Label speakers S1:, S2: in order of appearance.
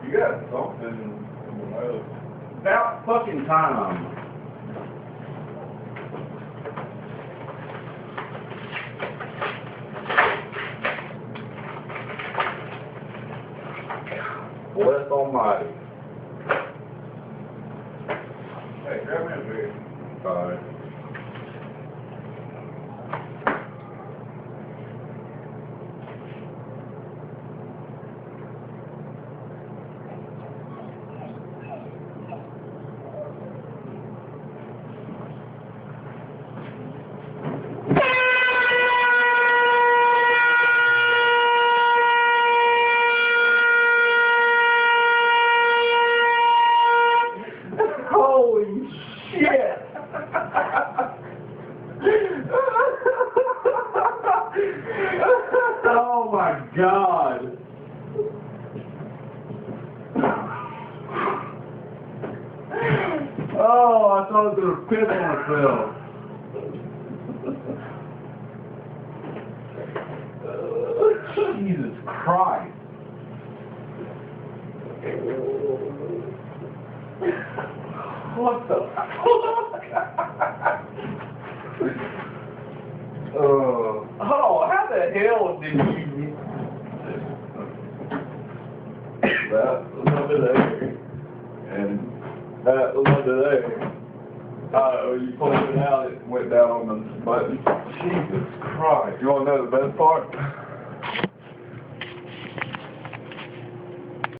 S1: You got something in the nose.
S2: About fucking time. Bless Almighty.
S1: Hey, grab me a beer.
S2: Alright. Holy shit! Oh my god! Oh, I thought I was gonna piss myself. Jesus Christ! What the fuck? Oh, how the hell did you... That was under there. And that was under there. You pulled it out, it went down on the button. Jesus Christ.
S1: You want to know the best part?